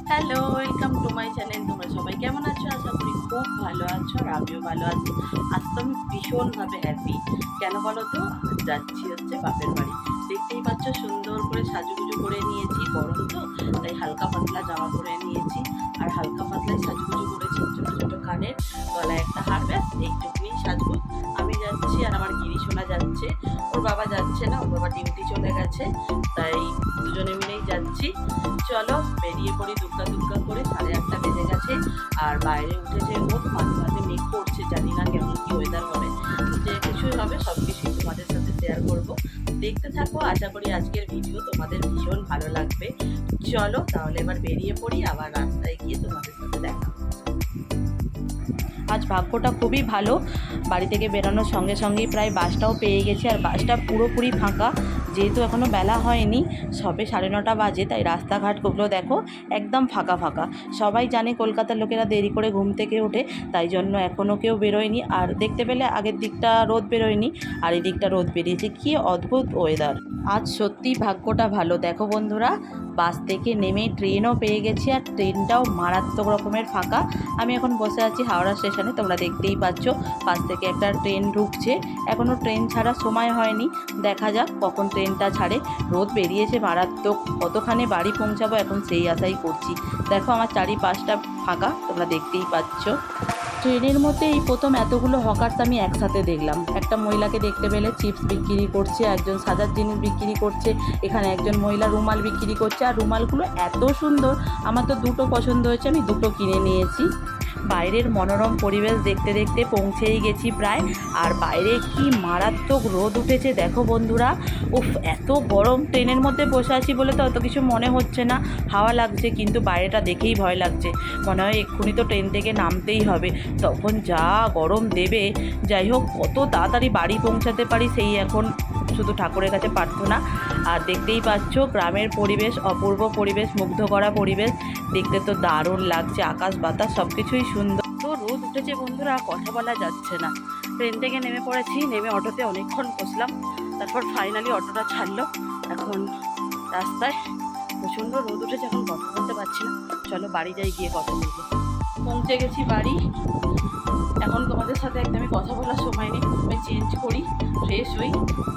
Hello, welcome to my channel. তোমরা সবাই কেমন আছো? আশা করি খুব ভালো আছো আর আমিও ভালো আছি। আজ তো আমি ভীষণভাবে হ্যাপি। কেন বলো তো? আজ যাচ্ছি হচ্ছে বাপের বাড়ি। দেখতেই পাচ্ছ সুন্দর করে সাজুগুজু করে নিয়েছি, গরম তো তাই হালকা পাতলা জামা পরে নিয়েছি আর হালকা পাতলাই সাজুগুজু করেছি। ছোটো ছোটো কানের, গলায় একটা হার, ব্যাস এইটুকুনি সাজবো। আমি যাচ্ছি আর আমার গিরি সোনা যাচ্ছে। ওর বাবা যাচ্ছে না, ওর বাবা ডিউটি চলে গেছে, তাই দুজনে মিলেই যাচ্ছি। চলো বেরিয়ে পড়ি দুগ্গা দুগ্গা করে। 8:30 বেজে গেছে আর বাইরে উঠেছে রোদ, মাঝে মাঝে মেঘ করছে, জানি না কেমন কি ওয়েদার হবে। যে কিছুই হবে সব কিছুই তোমাদের সাথে শেয়ার করব, দেখতে থাকো। আশা করি আজকের ভিডিও তোমাদের ভীষণ ভালো লাগবে। চলো তাহলে এবার বেরিয়ে পড়ি, আবার রাস্তায় গিয়ে তোমাদের সাথে দেখা হচ্ছে। আজ ভাগ্যটা খুবই ভালো, বাড়ি থেকে বেরোনোর সঙ্গে সঙ্গেই প্রায় বাসটাও পেয়ে গেছি আর বাসটা পুরোপুরি ফাঁকা। যেহেতু এখনও বেলা হয়নি, সবে 9:30 বাজে, তাই রাস্তাঘাটগুলো দেখো একদম ফাঁকা ফাঁকা। সবাই জানে কলকাতার লোকেরা দেরি করে ঘুম থেকে ওঠে, তাই জন্য এখনও কেউ বেরোয়নি। আর দেখতে পেলে আগের দিকটা রোদ বেরোয়নি আর এই দিকটা রোদ বেরিয়েছে। কী অদ্ভুত ওয়েদার! আজ সত্যিই ভাগ্যটা ভালো। দেখো বন্ধুরা, বাস থেকে নেমে ট্রেনও পেয়ে গেছি আর ট্রেনটাও মারাত্মক রকমের ফাঁকা। আমি এখন বসে আছি হাওড়া স্টেশনে, তোমরা দেখতেই পাচ্ছ পাশ থেকে একটা ট্রেন ঢুকছে। এখনও ট্রেন ছাড়ার সময় হয়নি, দেখা যাক কখন ট্রেনটা ছাড়ে। রোদ বেরিয়েছে মারাত্মক, কতখানি বাড়ি পৌঁছাবো এখন সেই আশাই করছি। দেখো আমার চারিপাশটা ফাঁকা, তোমরা দেখতেই পাচ্ছ। ট্রেনের মধ্যে এই প্রথম এতগুলো হকার্স আমি একসাথে দেখলাম। একটা মহিলাকে দেখতে পেলে চিপস বিক্রি করছে, একজন সাজার জিনিস বিক্রি করছে, এখানে একজন মহিলা রুমাল বিক্রি করছে। আর রুমালগুলো এত সুন্দর, আমার তো দুটো পছন্দ হয়েছে, আমি দুটো কিনে নিয়েছি। বাইরের মনোরম পরিবেশ দেখতে দেখতে পৌঁছেই গেছি প্রায়। আর বাইরে কি মারাত্মক রোদ উঠেছে দেখো বন্ধুরা। উফ, এত গরম! ট্রেনের মধ্যে বসে আছি বলে তো অত কিছু মনে হচ্ছে না, হাওয়া লাগছে, কিন্তু বাইরেটা দেখেই ভয় লাগছে। মনে হয় এক্ষুনি তো ট্রেন থেকে নামতেই হবে, তখন যা গরম দেবে। যাই হোক, কত তাড়াতাড়ি বাড়ি পৌঁছাতে পারি সেই এখন শুধু ঠাকুরের কাছে প্রার্থনা। আর দেখতেই পাচ্ছ গ্রামের পরিবেশ, অপূর্ব পরিবেশ, মুগ্ধ করা পরিবেশ, দেখতে তো দারুণ লাগছে। আকাশ বাতাস সব কিছুই সুন্দর। তো রোদ উঠেছে বন্ধুরা, কথা বলা যাচ্ছে না। ট্রেন থেকে নেমে পড়েছি, নেমে অটোতে অনেকক্ষণ বসলাম, তারপর ফাইনালি অটোটা ছাড়লো। এখন রাস্তায় প্রচণ্ড রোদ উঠেছে, এখন কথা বলতে পারছি না। চলো বাড়ি যাই, গিয়ে কথা বলবো। পৌঁছে গেছি বাড়ি। এখন তোমাদের সাথে একদমই কথা বলার সময় নেই, প্রথমে চেঞ্জ করি, ফ্রেশ হই,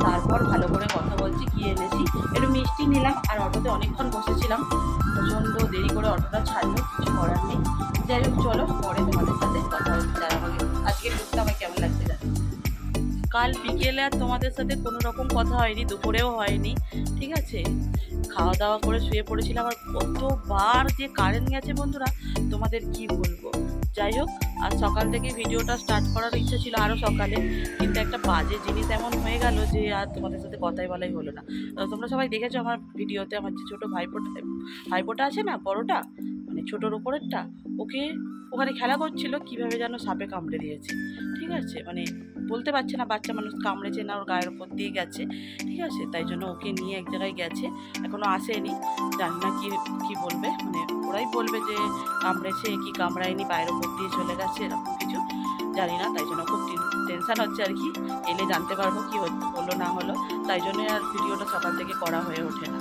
তারপর ভালো করে কথা বলছি। কি এনেছি, একটু মিষ্টি নিলাম আর অটোতে অনেকক্ষণ বসেছিলাম, প্রচণ্ড দেরি করে অটোটা ছাড়লো, কিছু করার নেই। যাই হোক চলো পরে তোমাদের সাথে কথা হচ্ছে। আর আমাকে আজকের লুকটা আমার কেমন লাগছে জানো? কাল বিকেলে আর তোমাদের সাথে কোনো রকম কথা হয়নি, দুপুরেও হয়নি, ঠিক আছে। খাওয়া দাওয়া করে শুয়ে পড়েছিলাম আর কতবার যে কারেন্ট গেছে বন্ধুরা, তোমাদের কি বলবো। যাই হোক, আর সকাল থেকে ভিডিওটা স্টার্ট করার ইচ্ছা ছিল আরও সকালে, কিন্তু একটা বাজে জিনিস এমন হয়ে গেল যে আর তোমাদের সাথে কথাই বলাই হলো না। তোমরা সবাই দেখেছো আমার ভিডিওতে, আমার যে ছোটো ভাইপোটা আছে না, বড়টা মানে ছোটোর ওপরেরটা, ওকে ওখানে খেলা করছিল, কীভাবে যেন সাপে কামড়ে দিয়েছে, ঠিক আছে। মানে বলতে পারছে না বাচ্চা মানুষ কামড়েছে না ওর গায়ের ওপর দিয়ে গেছে, ঠিক আছে। তাই জন্য ওকে নিয়ে এক জায়গায় গেছে, এখনও আসেনি, জানি না কি বলবে, মানে ওরাই বলবে যে কামড়েছে কি কামড়ায়নি, বাইরের ওপর দিয়ে চলে গেছে, এরকম কিছু জানি না। তাই জন্য খুব টেনশান হচ্ছে আর কি, এলে জানতে পারবো কি হলো না হলো। তাই জন্য আর ভিডিওটা সকাল থেকে করা হয়ে ওঠে না।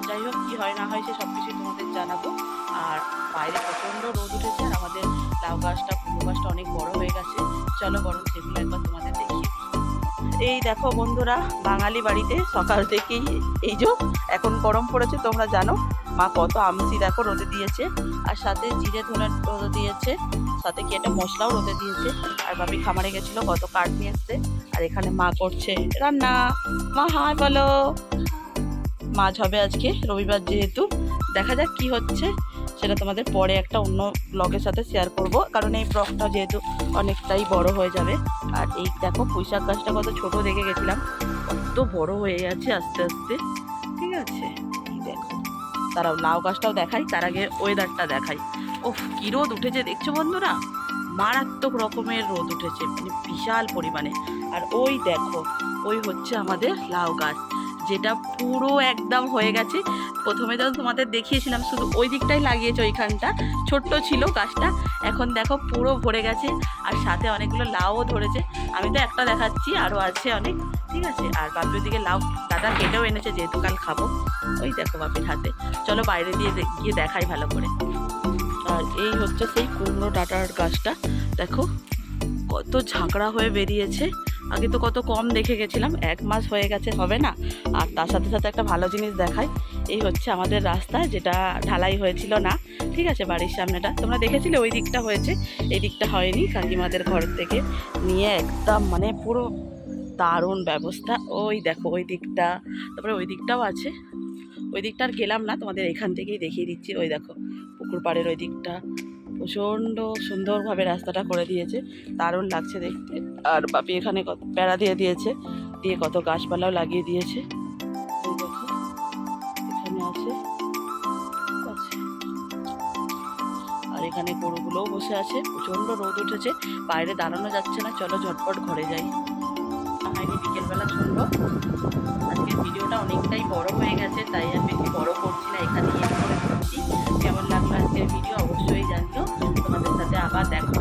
যাই হোক, কী হয় না হয় সে সব কিছুই তোমাদের জানাবো। আর বাইরে প্রচণ্ড রোদ উঠেছে আর আমাদের লাউ গাছটা কুমড়ো গাছটা অনেক বড় হয়ে গেছে। চলো বরং সেগুলো একবার তোমাদের দেখি। এই দেখো বন্ধুরা, বাঙালি বাড়িতে সকাল থেকেই এই যে এখন গরম পড়েছে, তোমরা জানো মা কত আমসি দেখো রোদে দিয়েছে, আর সাথে জিরে ধনে রোদে দিয়েছে, সাথে কি একটা মশলাও রোদে দিয়েছে। আর ভাবি খামারে গেছিলো, কত কাঠ নিয়ে এসছে। আর এখানে মা করছে রান্না। মা হাই বলো। মাছ হবে আজকে, রবিবার যেহেতু। দেখা যাক কি হচ্ছে, সেটা তোমাদের পরে একটা অন্য ব্লগের সাথে শেয়ার করব, কারণ এই ব্লগটা যেহেতু অনেকটাই বড় হয়ে যাবে। আর এই দেখো পুঁইশাক গাছটা কত ছোট দেখে গেছিলাম, কত বড় হয়ে যাচ্ছে আস্তে আস্তে, ঠিক আছে। এই দেখো, তারাও লাউ গাছটাও দেখাই, তার আগে ওয়েদারটা দেখাই। ওফ, কি রোদ উঠেছে দেখছো বন্ধুরা, মারাত্মক রকমের রোদ উঠেছে, মানে বিশাল পরিমাণে। আর ওই দেখো, ওই হচ্ছে আমাদের লাউ গাছ, যেটা পুরো একদম হয়ে গেছে। প্রথমে যখন তোমাদের দেখিয়েছিলাম শুধু ওই দিকটাই লাগিয়েছে, ওইখানটা ছোট্ট ছিল গাছটা, এখন দেখো পুরো ভরে গেছে। আর সাথে অনেকগুলো লাউও ধরেছে, আমি তো একটা দেখাচ্ছি, আরও আছে অনেক, ঠিক আছে। আর বাপের দিকে লাউ দাদা কেটেও এনেছে, যেহেতু কাল খাবো, ওই দেখো বাপির হাতে। চলো বাইরে দিয়ে গিয়ে দেখাই ভালো করে। আর এই হচ্ছে সেই কুমড়ো ডাঁটার গাছটা, দেখো কত ঝাঁকড়া হয়ে বেরিয়েছে। আগে তো কত কম দেখে গেছিলাম, 1 মাস হয়ে গেছে, হবে না। আর তার সাথে সাথে একটা ভালো জিনিস দেখাই, এই হচ্ছে আমাদের রাস্তা, যেটা ঢালাই হয়েছিল না, ঠিক আছে, বাড়ির সামনেটা তোমরা দেখেছিলে, ওই দিকটা হয়েছে, এই দিকটা হয়নি। কাকিমাদের ঘর থেকে নিয়ে একদম মানে পুরো দারুণ ব্যবস্থা। ওই দেখো ওই দিকটা, তারপরে ওই দিকটাও আছে, ওই দিকটা আর গেলাম না, তোমাদের এখান থেকেই দেখিয়ে দিচ্ছি। ওই দেখো পুকুর পাড়ের ওই দিকটা প্রচণ্ড সুন্দরভাবে রাস্তাটা করে দিয়েছে, দারুণ লাগছে দেখতে। আর বাপি এখানে কত বেড়া দিয়ে দিয়েছে, দিয়ে কত গাছপালাও লাগিয়ে দিয়েছে। এই দেখো এখানে আছে, ঠিক আছে। আর এখানে গরুগুলোও বসে আছে, প্রচণ্ড রোদ উঠেছে, বাইরে দাঁড়ানো যাচ্ছে না। চলো ঝটপট ঘরে যাই। হয়নি, বিকেলবেলা শুনবো। আজকের ভিডিওটা অনেকটাই বড় হয়ে গেছে, তাই আর বেশি বড় করছি না, এখানেই এড করে দিচ্ছি। কেমন লাগলো আজকের ভিডিও অবশ্যই জানিও। তোমাদের সাথে আবার দেখা